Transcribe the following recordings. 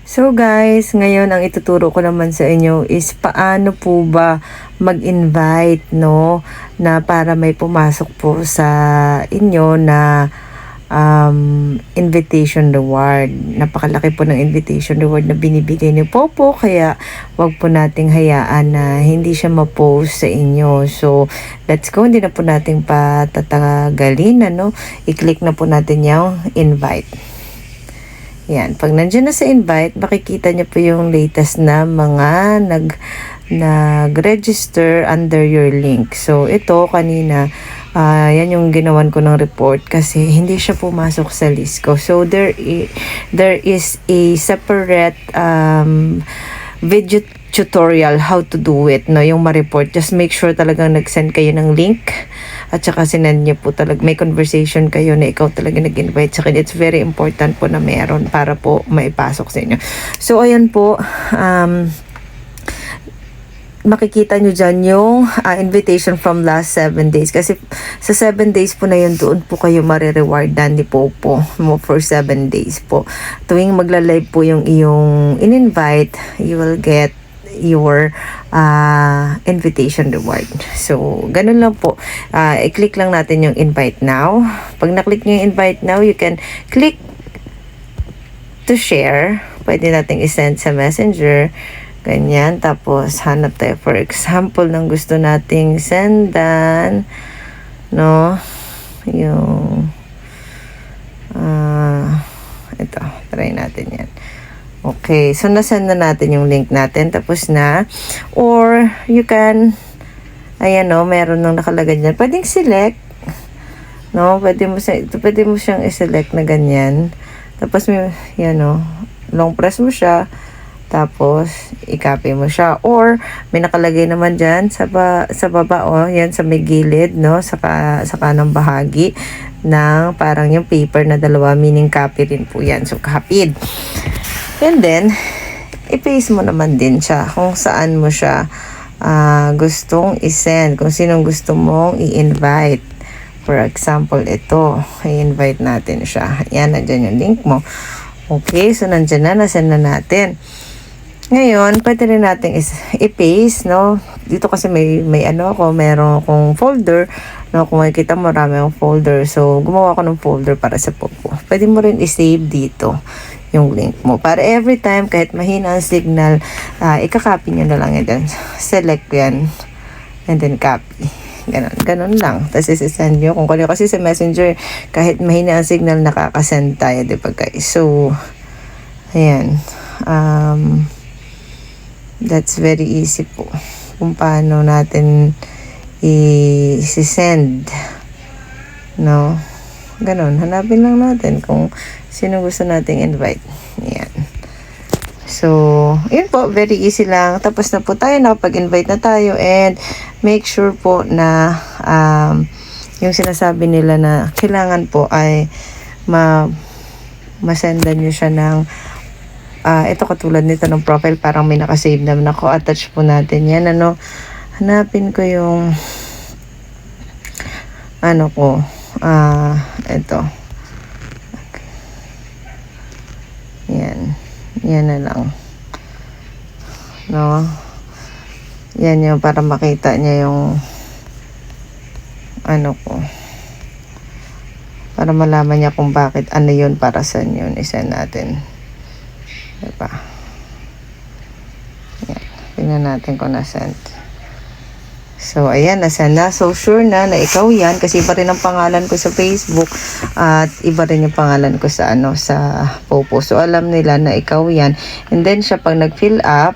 So guys, ngayon ang ituturo ko naman sa inyo is paano po ba mag-invite, no, na para may pumasok po sa inyo na invitation reward. Napakalaki po ng invitation reward na binibigay ni Popo, kaya wag po nating hayaan na hindi siya ma-post sa inyo. So, let's go. Hindi na po nating patatagalin, ano. I-click na po natin yung invite. Yan, pag nandiyan na sa invite, makikita niyo po yung latest na mga nag-register under your link. So, ito kanina, yan yung ginawan ko ng report kasi hindi siya pumasok sa list ko. So, there is a separate video tutorial how to do it, no, yung ma-report. Just make sure talagang nag-send kayo ng link at saka sinend niyo po talaga, may conversation kayo na ikaw talaga nag-invite sa akin. It's very important po na meron para po maipasok sa inyo. So, ayan po, makikita nyo dyan yung invitation from last 7 days. Kasi sa 7 days po na yun, doon po kayo marirewardan ni Popo mo for 7 days po. Tuwing magla-live po yung iyong in-invite, you will get your invitation reward. So, ganun lang po. I-click lang natin yung invite now. Pag na-click nyo yung invite now, you can click to share. Pwede natin i-send sa messenger. Ganyan. Tapos, hanap tayo for example ng gusto nating sendan. No? Yung ito. Try natin yan. Okay. So, nasend na natin yung link natin. Tapos na. Or, you can, ayan o, meron nung nakalagay dyan. Pwedeng select. No? Pwede mo siyang i-select na ganyan. Tapos, may, yan o, long press mo siya. Tapos, i-copy mo siya. Or, may nakalagay naman dyan sa baba, oh, yan sa may gilid, no? Sa kanang bahagi ng parang yung paper na dalawa, meaning copy rin po yan. So, copied. And then, i-paste mo naman din siya kung saan mo siya gustong i-send. Kung sinong gusto mong i-invite. For example, ito. I-invite natin siya. Yan, nandyan yung link mo. Okay, so nandyan na, nasend na natin. Ngayon, pwede rin natin i-paste, no? Dito kasi may ano ako, meron akong folder, no? Kung makikita mo, marami akong folder. So, gumawa ako ng folder para sa Popo. Pwede mo rin i-save dito yung link mo. Para every time, kahit mahina ang signal, ika-copy nyo na lang yan. Select yan. And then copy. Ganon lang. Tapos isi-send nyo. Kung kasi sa messenger, kahit mahina ang signal, nakakasend tayo, diba guys? So, ayan. That's very easy po. Kung paano natin i-send. No? Ganon. Hanapin lang natin kung sino gusto nating invite. Ayan. So, yun po. Very easy lang. Tapos na po tayo. Nakapag-invite na tayo. And make sure po na yung sinasabi nila na kailangan po ay masendan nyo siya ng ito katulad nito ng profile. Parang may nakasave naman ako. Attach po natin yan. Ano? Hanapin ko yung ano ko. Ito. Yan na lang. No? Yan yung para makita niya yung ano ko. Para malaman niya kung bakit ano yun, para saan yun. Isa natin. Diba? Yan. Tingnan natin kung nasend. So, ayan, nasend na. So, sure na ikaw yan. Kasi iba rin ang pangalan ko sa Facebook. At iba rin yung pangalan ko sa, sa Popo. So, alam nila na ikaw yan. And then, siya pag nag-fill up,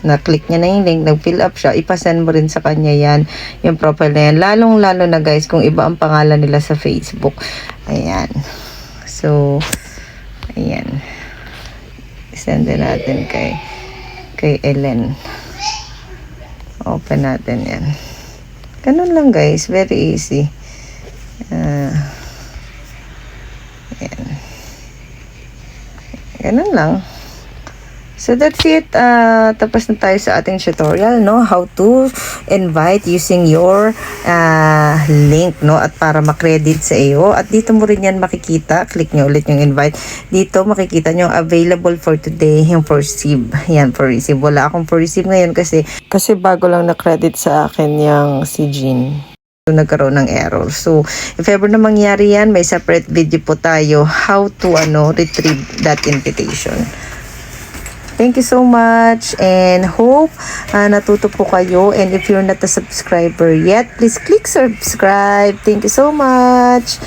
na-click niya na yung link, nag-fill up siya, ipasend mo rin sa kanya yan, yung profile na yan. Lalong-lalo na guys, kung iba ang pangalan nila sa Facebook. Ayan. So, ayan. Send natin kay Ellen. Open natin yan. Ganun lang guys. Very easy. Yan. Ganun lang. So that's it. Tapos na tayo sa ating tutorial, no? How to invite using your link, no? At para makredit sa iyo. At dito mo rin yan makikita. Click nyo ulit yung invite. Dito makikita nyo available for today yung for receive. Yan, for receive. Wala akong for receive ngayon kasi bago lang na-credit sa akin yung si Jean. So, nagkaroon ng error. So, if ever na mangyari yan, may separate video po tayo how to retrieve that invitation. Thank you so much and hope natuto po kayo, and if you're not a subscriber yet, please click subscribe. Thank you so much.